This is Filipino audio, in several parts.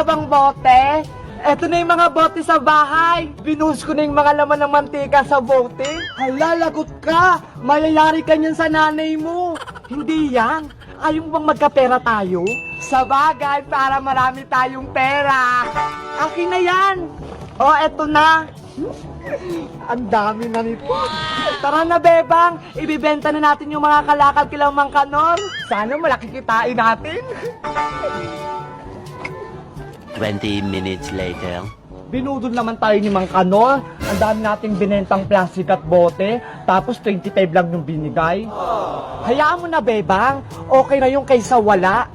bang bote? Eto na yung mga bote sa bahay. Binuhos ko na yung mga laman ng mantika sa bote. Hala, lagot ka. Mayayari ka niyan sa nanay mo. Hindi yan. Ayaw mo bang magkapera tayo? Sa bagay, para marami tayong pera. Akin na yan. O, eto na. Ang dami na nito. Tara na, Bebang. Ibibenta na natin yung mga kalakal kila Mang Kanor. Sana malaki kitain natin. 20 minutes later. Binudol naman tayo ni Mang Kanor. Ang dami nating binentang plastic at bote. Tapos 25 lang yung binigay. Hayaan mo na, Bebang. Okay na yung kaysa wala.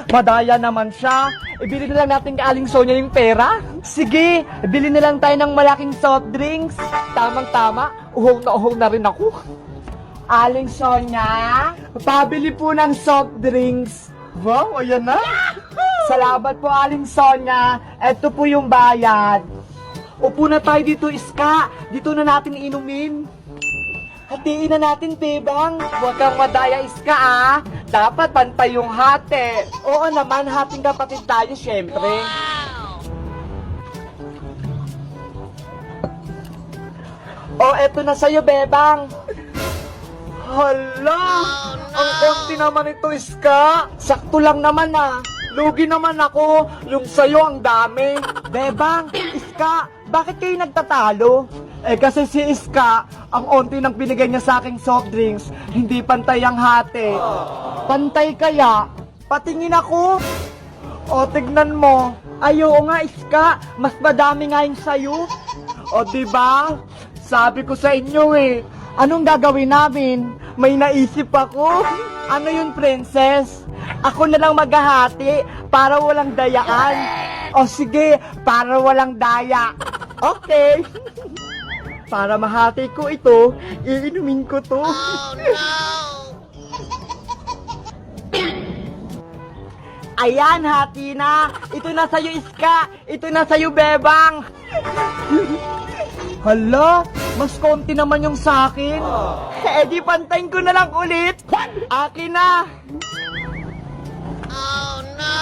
Madaya naman siya. Ibili na lang natin kay Aling Sonia yung pera. Sige, bili na lang tayo ng malaking soft drinks. Tamang-tama, uhong na rin ako. Aling Sonia, pabili po ng soft drinks. Wow, ayan na. Salamat po, Aling Sonia. Ito po yung bayad. Upo na tayo dito, Iska. Dito na natin inumin. Hatiin na natin, Bebang. Huwag kang madaya, Iska, ah. Dapat pantay yung hati. Oo naman, hating kapatid tayo, syempre. Oh, eto na sa'yo, Bebang. Hala! Ang konti naman ito, Iska. Sakto lang naman, ah. Lugi naman ako. Yung sa'yo, ang dami. Bebang, Iska, bakit kayo nagtatalo? Kasi si Iska, ang onti nang binigay niya sa aking soft drinks, hindi pantay ang hati. Pantay kaya? Patingin ako. O, tignan mo. Ay, oo nga, Iska, mas madami nga yung sayo. O, diba? Sabi ko sa inyo eh. Anong gagawin namin? May naisip ako. Ano yun, princess? Ako na lang maghahati para walang dayaan. O sige, para walang daya. Okay. Para mahati ko ito, iinumin ko to. Oh, no! Ayan, hati na. Ito na sa'yo, Iska. Ito na sa'yo, Bebang. Hala, mas konti naman yung sa'kin. Di pantayin ko na lang ulit. Akin na. Oh, no!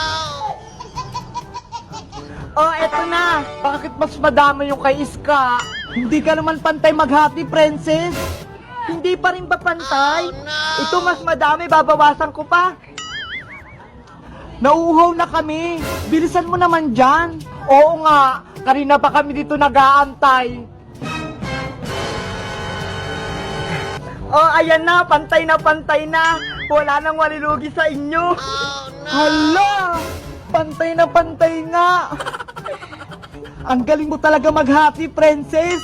Oh, eto na. Bakit mas madami yung kay Iska? Hindi ka naman pantay maghati, princess. Hindi pa rin ba pantay? Oh, no! Ito mas madami, babawasan ko pa. Nauuhaw na kami. Bilisan mo naman dyan. Oo nga, kanina pa kami dito nag-aantay. Oh, ayan na, pantay na, pantay na. Wala nang walilugi sa inyo. Oh, no! Hala! Pantay na, pantay nga. Ang galing mo talaga maghati, princess.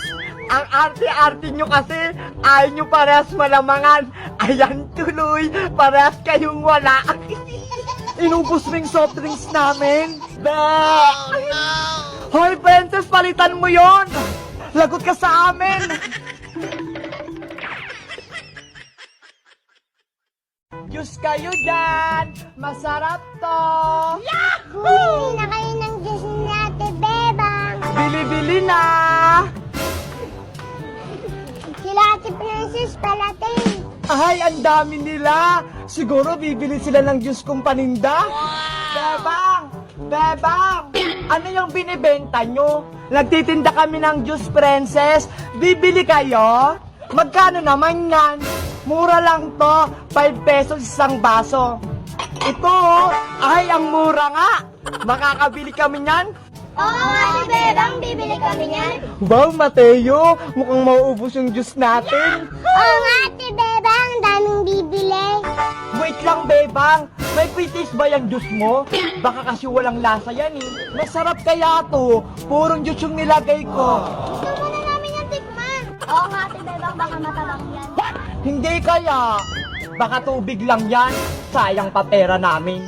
Ang arte-arte nyo kasi, ayaw nyo parehas malamangan. Ayan tuloy, parehas kayong wala. Inubos ring soft drinks namin. Be! Oh, no! Hoy, princess, palitan mo yon. Lagot ka sa amin. Diyos kayo dyan! Masarap to! Yahoo! Bili na kayo ng juice ni Ate Bebang. Bili-bili na! Sila Ate Princess palating. Ay, ang dami nila! Siguro bibili sila ng juice kong paninda? Bebang! Bebang! Ano yung binibenta nyo? Nagtitinda kami ng juice, princess. Bibili kayo? Magkano naman yan? Mura lang to, 5 pesos isang baso. Ito, ay ang mura nga. Makakabili kami niyan. Oo, Ate Bebang, bibili kami niyan. Wow, Mateo, mukhang mauubos yung juice natin. Oo nga, Ate Bebang, daming bibili. Wait lang, Bebang. May pre-taste ba yung juice mo? Baka kasi walang lasa yan eh. Masarap kaya to. Purong juice yung nilagay ko. Gusto mo na namin yung tikman. Oo nga, Ate Bebang, baka matabak yan. Hindi kaya. Baka tubig lang yan. Sayang pa pera namin.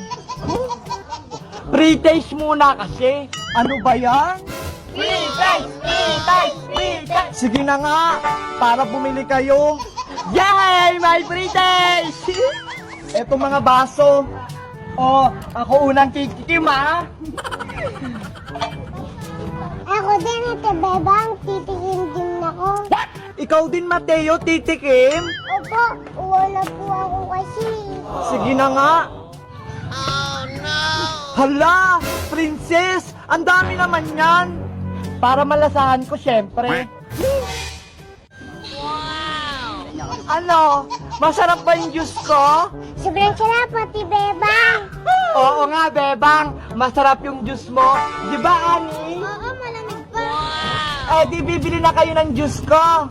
Pre-taste muna kasi. Ano ba yan? Pre-taste! Pre-taste! Pre-taste! Sige na nga, para bumili kayo. Yay! May pre-taste! Eto mga baso. Oh, ako unang kikikim ha. Ako din, Ate Bebang, titikim din ako. Ikaw din, Mateo, titikim? Opo, wala po ako kasi. Sige na nga. Oh, no! Hala! Princess! Ang dami naman yan. Para malasahan ko, syempre. Ano? Masarap ba yung juice ko? Sobrang sarap, Ate Bebang. Oo nga, Bebang. Masarap yung juice mo. Di ba, Ani? Oo, malamig pa. Eh, di bibili na kayo ng juice ko.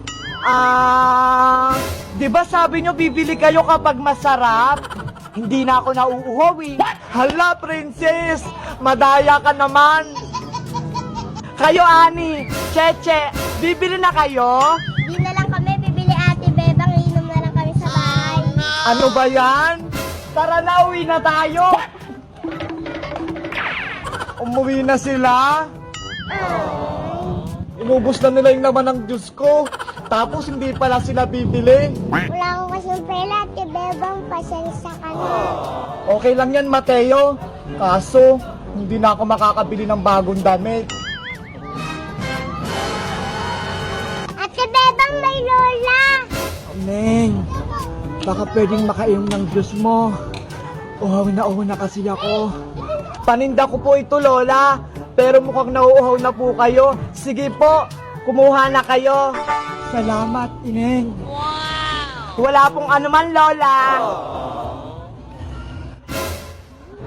Di ba sabi nyo bibili kayo kapag masarap? Hindi na ako nauuhaw eh. Hala, princess! Madaya ka naman. Kayo, Ani, Cheche, bibili na kayo? Di na lang kami bibili, Ate Bebang. Inom na lang kami sa bahay. Ano ba yan? Tara na, uwi na tayo. Umuwi na sila. Inubos na nila yung laman ng juice ko. Tapos hindi pala sila bibili. Wala ko kasing pera, Ate Bebang. Pasensya ka na. Okay lang yan, Mateo. Kaso, hindi na ako makakabili ng bagong damit. Ate Bebang, may lola. Neng, baka pwedeng makainom ng juice mo. Uhaw na kasi ako. Paninda ko po ito, Lola. Pero mukhang nauuhaw na po kayo. Sige po, kumuha na kayo. Salamat, Ineng. Wala pong anuman, Lola.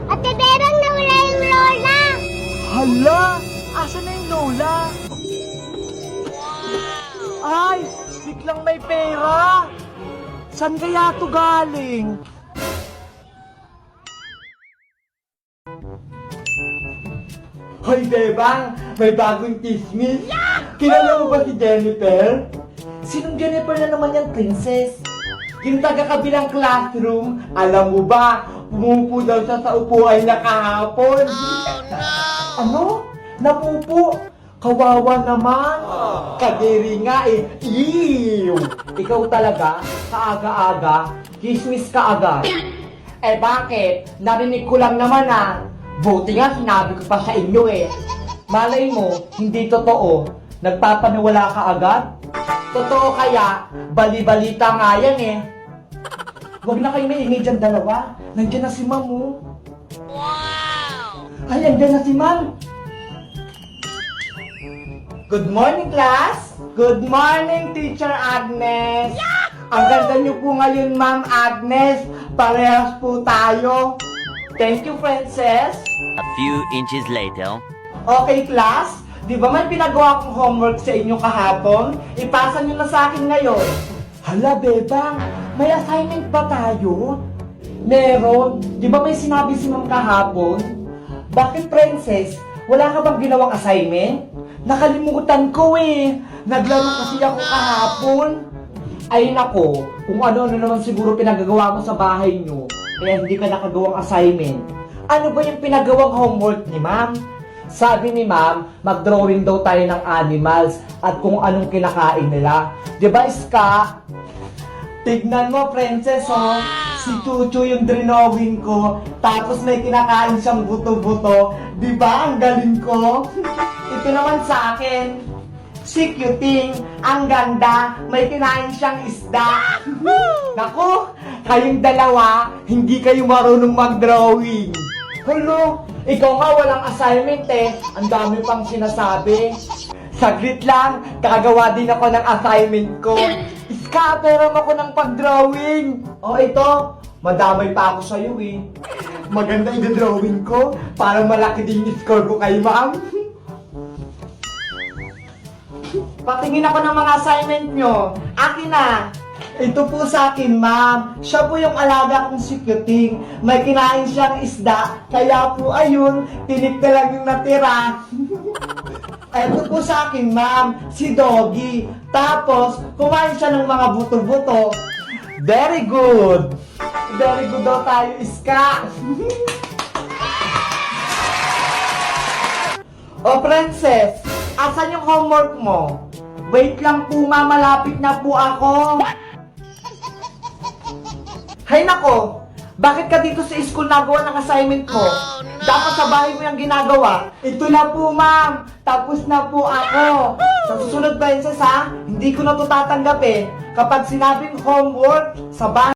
Ate Bebang, nawala yung lola. Hala, asan na yung Lola? Ay, biglang may pera. Saan kaya to galing? Hoy, Bebang! May bagong chismis! Kilala mo ba si Jennifer? Sinong Jennifer na naman yan, princess? Yung taga-kabilang classroom, alam mo ba, pumupo daw siya sa upuan niya kahapon. Ano? Napupo? Kawawa naman. Kadiri nga eh. Ew! Ikaw talaga, kaaga-aga, chismis ka agad. Eh bakit? Narinig ko lang naman ah. Buti nga sinabi ko pa sa inyo eh. Malay mo, hindi totoo. Nagpapaniwala ka agad? Totoo kaya, bali-balita nga yan eh. Huwag na kayo maingay dyan dalawa. Nandiyan na si Ma'am oh. Wow! Ay, nandiyan na si Ma'am. Good morning, class! Good morning, Teacher Agnes! Ang ganda niyo po ngayon, Ma'am Agnes. Parehas po tayo. Thank you, Princess. A few inches later. Okay, class. Di ba may pinagawa kong homework sa inyo kahapon? Ipasa nyo na sa akin ngayon. Hala, Bebang. May assignment ba tayo? Meron. Di ba may sinabi si Ma'am kahapon? Bakit, Princess? Wala ka bang ginawang assignment? Nakalimutan ko eh. Naglaro kasi ako kahapon. Ay nako, kung ano-ano naman siguro pinagagawa mo sa bahay nyo, kaya hindi ka nakagawang assignment. Ano ba yung pinagawang homework ni Ma'am? Sabi ni Ma'am, mag-drawing daw tayo ng animals at kung anong kinakain nila. Diba, Iska? Tignan mo, Princess, oh. Si Chuchu yung drawing ko, tapos may kinakain siyang buto-buto. Diba, ang galing ko? Ito naman sa akin. Si Cuting, ang ganda, may kinain siyang isda. Naku, kayong dalawa, hindi kayo marunong mag-drawing. Hulo, ikaw nga walang assignment eh. Ang dami pang sinasabi. Saglit lang, kakagawa din ako ng assignment ko. Iska, pero ako ng pag-drawing. O ito, madamay pa ako sa'yo eh. Maganda yung drawing ko, para malaki din yung score ko kay Ma'am. Patingin ako ng mga assignment nyo. Akin na. Ito po sa akin, Ma'am. Siya po yung alaga kong si Cuting. May kinain siyang isda. Kaya po, ayun, tinik na lang yung natira. Ito po sa akin, Ma'am, si Doggy. Tapos, kumain siya ng mga buto-buto. Very good. Very good daw tayo, Iska. O, Princess, asan yung homework mo? Wait lang po, Ma, malapit na po ako. Hay nako, bakit ka dito sa school nagawa ng assignment mo? Dapat sa bahay mo yung ginagawa. Ito na po, Ma'am. Tapos na po ako. Sa susunod, Princess, ha? Hindi ko na ito tatanggap eh. Kapag sinabing homework, sa bahay